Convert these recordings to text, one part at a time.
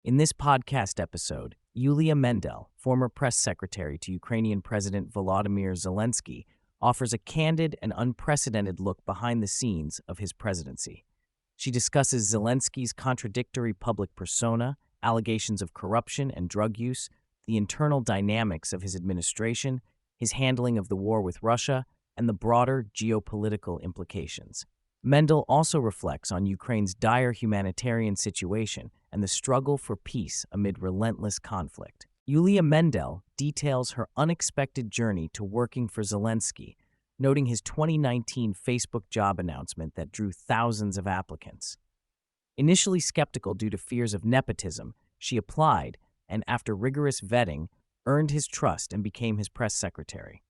In this podcast episode, Iuliia Mendel, former press secretary to Ukrainian President Volodymyr Zelensky, offers a candid and unprecedented look behind the scenes of his presidency. She discusses Zelensky's contradictory public persona, allegations of corruption and drug use, the internal dynamics of his administration, his handling of the war with Russia, and the broader geopolitical implications. Mendel also reflects on Ukraine's dire humanitarian situation and the struggle for peace amid relentless conflict. Iuliia Mendel details her unexpected journey to working for Zelensky, noting his 2019 Facebook job announcement that drew thousands of applicants. Initially skeptical due to fears of nepotism, she applied and, after rigorous vetting, earned his trust and became his press secretary.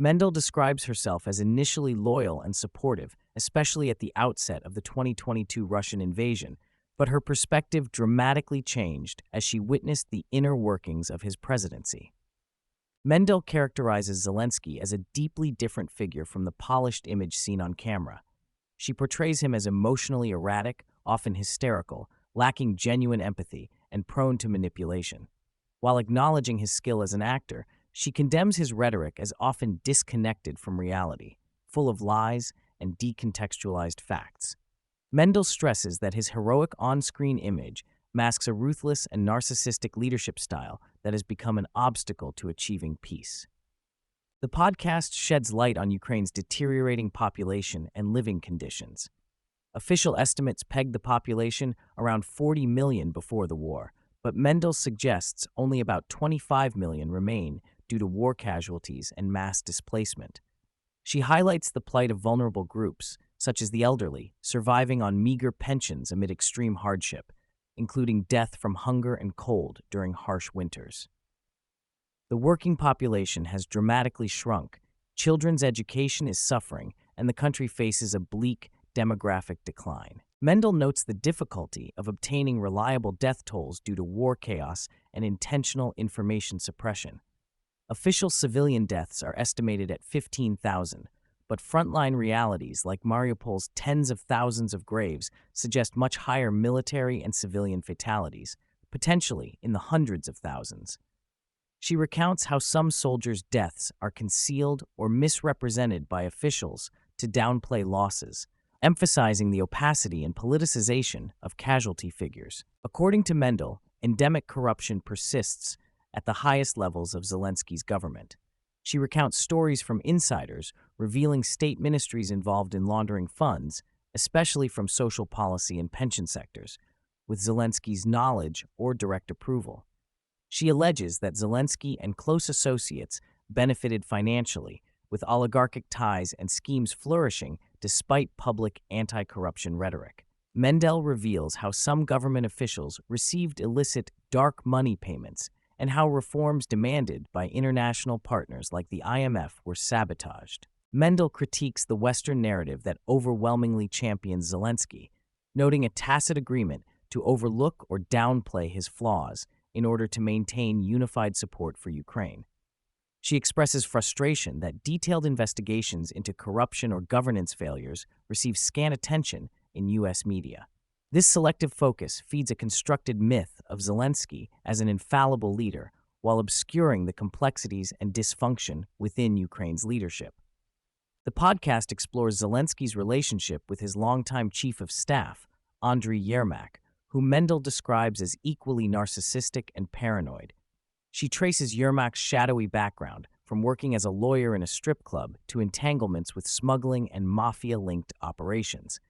Mendel describes herself as initially loyal and supportive, especially at the outset of the 2022 Russian invasion, but her perspective dramatically changed as she witnessed the inner workings of his presidency. Mendel characterizes Zelensky as a deeply different figure from the polished image seen on camera. She portrays him as emotionally erratic, often hysterical, lacking genuine empathy, and prone to manipulation. While acknowledging his skill as an actor, she condemns his rhetoric as often disconnected from reality, full of lies and decontextualized facts. Mendel stresses that his heroic on-screen image masks a ruthless and narcissistic leadership style that has become an obstacle to achieving peace. The podcast sheds light on Ukraine's deteriorating population and living conditions. Official estimates peg the population around 40 million before the war, but Mendel suggests only about 25 million remain due to war casualties and mass displacement. She highlights the plight of vulnerable groups, such as the elderly, surviving on meager pensions amid extreme hardship, including death from hunger and cold during harsh winters. The working population has dramatically shrunk, children's education is suffering, and the country faces a bleak demographic decline. Mendel notes the difficulty of obtaining reliable death tolls due to war chaos and intentional information suppression. Official civilian deaths are estimated at 15,000, but frontline realities like Mariupol's tens of thousands of graves suggest much higher military and civilian fatalities, potentially in the hundreds of thousands. She recounts how some soldiers' deaths are concealed or misrepresented by officials to downplay losses, emphasizing the opacity and politicization of casualty figures. According to Mendel, endemic corruption persists at the highest levels of Zelensky's government. She recounts stories from insiders revealing state ministries involved in laundering funds, especially from social policy and pension sectors, with Zelensky's knowledge or direct approval. She alleges that Zelensky and close associates benefited financially, with oligarchic ties and schemes flourishing despite public anti-corruption rhetoric. Mendel reveals how some government officials received illicit dark money payments and how reforms demanded by international partners like the IMF were sabotaged. Mendel critiques the Western narrative that overwhelmingly champions Zelensky, noting a tacit agreement to overlook or downplay his flaws in order to maintain unified support for Ukraine. She expresses frustration that detailed investigations into corruption or governance failures receive scant attention in U.S. media. This selective focus feeds a constructed myth of Zelensky as an infallible leader while obscuring the complexities and dysfunction within Ukraine's leadership. The podcast explores Zelensky's relationship with his longtime chief of staff, Andriy Yermak, whom Mendel describes as equally narcissistic and paranoid. She traces Yermak's shadowy background, from working as a lawyer in a strip club to entanglements with smuggling and mafia-linked operations.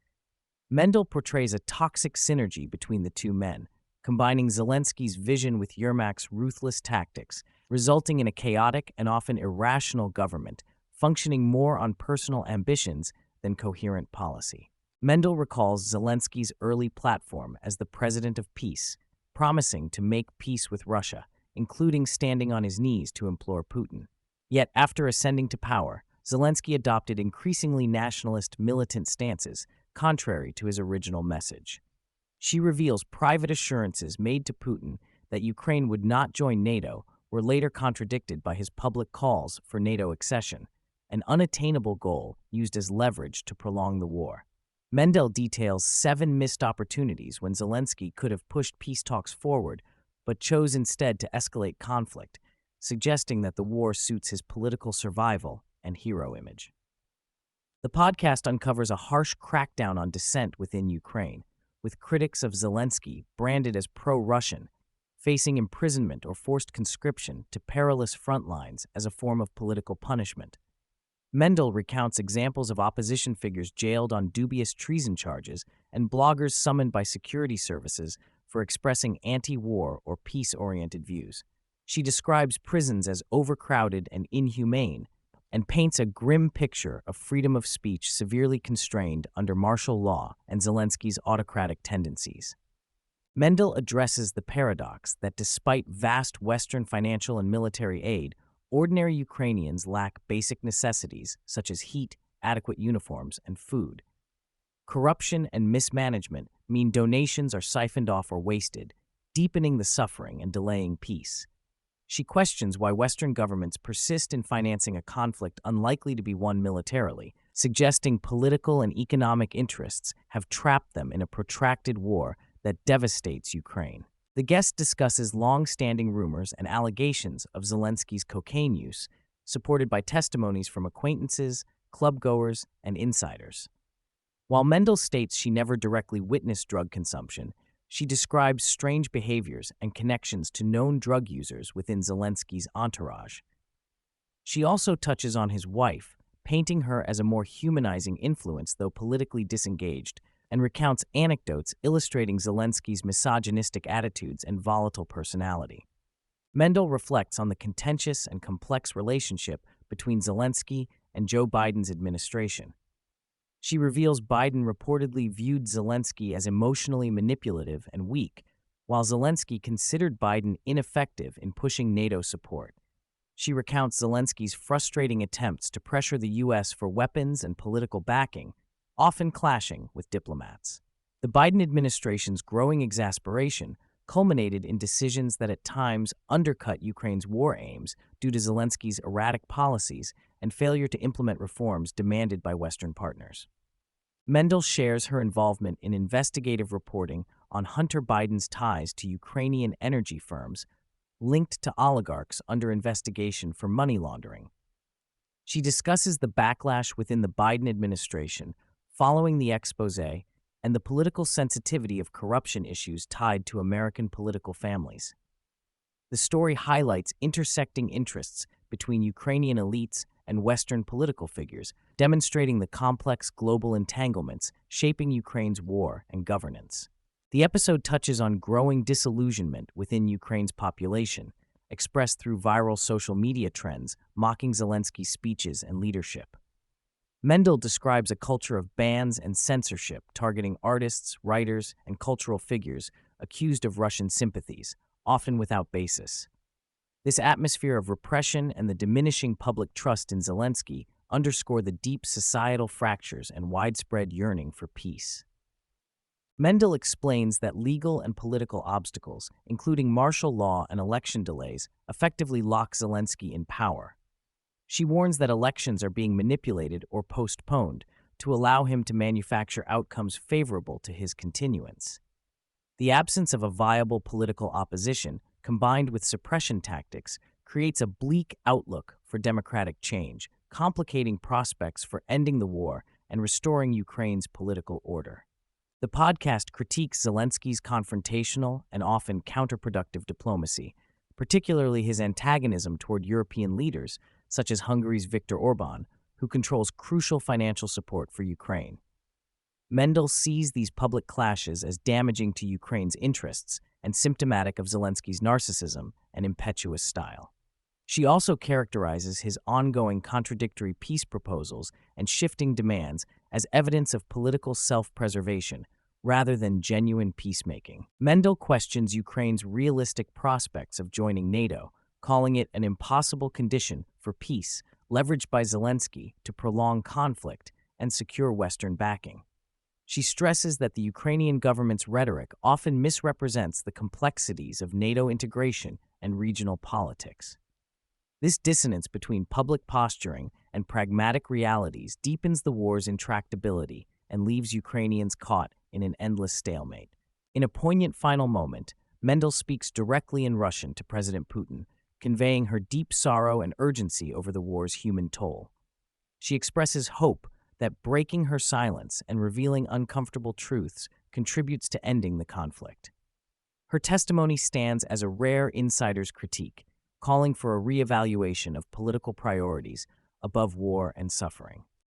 Mendel portrays a toxic synergy between the two men, combining Zelensky's vision with Yermak's ruthless tactics, resulting in a chaotic and often irrational government, functioning more on personal ambitions than coherent policy. Mendel recalls Zelensky's early platform as the president of peace, promising to make peace with Russia, including standing on his knees to implore Putin. Yet, after ascending to power, Zelensky adopted increasingly nationalist, militant stances, contrary to his original message. She reveals private assurances made to Putin that Ukraine would not join NATO were later contradicted by his public calls for NATO accession, an unattainable goal used as leverage to prolong the war. Mendel details 7 missed opportunities when Zelensky could have pushed peace talks forward, but chose instead to escalate conflict, suggesting that the war suits his political survival and hero image. The podcast uncovers a harsh crackdown on dissent within Ukraine, with critics of Zelensky branded as pro-Russian, facing imprisonment or forced conscription to perilous front lines as a form of political punishment. Mendel recounts examples of opposition figures jailed on dubious treason charges and bloggers summoned by security services for expressing anti-war or peace-oriented views. She describes prisons as overcrowded and inhumane, and paints a grim picture of freedom of speech severely constrained under martial law and Zelensky's autocratic tendencies. Mendel addresses the paradox that despite vast Western financial and military aid, ordinary Ukrainians lack basic necessities such as heat, adequate uniforms, and food. Corruption and mismanagement mean donations are siphoned off or wasted, deepening the suffering and delaying peace. She questions why Western governments persist in financing a conflict unlikely to be won militarily, suggesting political and economic interests have trapped them in a protracted war that devastates Ukraine. The guest discusses long-standing rumors and allegations of Zelensky's cocaine use, supported by testimonies from acquaintances, clubgoers, and insiders. While Mendel states she never directly witnessed drug consumption, she describes strange behaviors and connections to known drug users within Zelensky's entourage. She also touches on his wife, painting her as a more humanizing influence though politically disengaged, and recounts anecdotes illustrating Zelensky's misogynistic attitudes and volatile personality. Mendel reflects on the contentious and complex relationship between Zelensky and Joe Biden's administration. She reveals Biden reportedly viewed Zelensky as emotionally manipulative and weak, while Zelensky considered Biden ineffective in pushing NATO support. She recounts Zelensky's frustrating attempts to pressure the U.S. for weapons and political backing, often clashing with diplomats. The Biden administration's growing exasperation culminated in decisions that at times undercut Ukraine's war aims due to Zelensky's erratic policies and failure to implement reforms demanded by Western partners. Mendel shares her involvement in investigative reporting on Hunter Biden's ties to Ukrainian energy firms linked to oligarchs under investigation for money laundering. She discusses the backlash within the Biden administration following the exposé and the political sensitivity of corruption issues tied to American political families. The story highlights intersecting interests between Ukrainian elites and Western political figures, demonstrating the complex global entanglements shaping Ukraine's war and governance. The episode touches on growing disillusionment within Ukraine's population, expressed through viral social media trends mocking Zelensky's speeches and leadership. Mendel describes a culture of bans and censorship targeting artists, writers, and cultural figures accused of Russian sympathies, often without basis. This atmosphere of repression and the diminishing public trust in Zelensky underscore the deep societal fractures and widespread yearning for peace. Mendel explains that legal and political obstacles, including martial law and election delays, effectively lock Zelensky in power. She warns that elections are being manipulated or postponed to allow him to manufacture outcomes favorable to his continuance. The absence of a viable political opposition, combined with suppression tactics, creates a bleak outlook for democratic change, complicating prospects for ending the war and restoring Ukraine's political order. The podcast critiques Zelensky's confrontational and often counterproductive diplomacy, particularly his antagonism toward European leaders, such as Hungary's Viktor Orbán, who controls crucial financial support for Ukraine. Mendel sees these public clashes as damaging to Ukraine's interests and symptomatic of Zelensky's narcissism and impetuous style. She also characterizes his ongoing contradictory peace proposals and shifting demands as evidence of political self-preservation rather than genuine peacemaking. Mendel questions Ukraine's realistic prospects of joining NATO, calling it an impossible condition for peace leveraged by Zelensky to prolong conflict and secure Western backing. She stresses that the Ukrainian government's rhetoric often misrepresents the complexities of NATO integration and regional politics. This dissonance between public posturing and pragmatic realities deepens the war's intractability and leaves Ukrainians caught in an endless stalemate. In a poignant final moment, Mendel speaks directly in Russian to President Putin, conveying her deep sorrow and urgency over the war's human toll. She expresses hope that breaking her silence and revealing uncomfortable truths contributes to ending the conflict. Her testimony stands as a rare insider's critique, calling for a reevaluation of political priorities above war and suffering.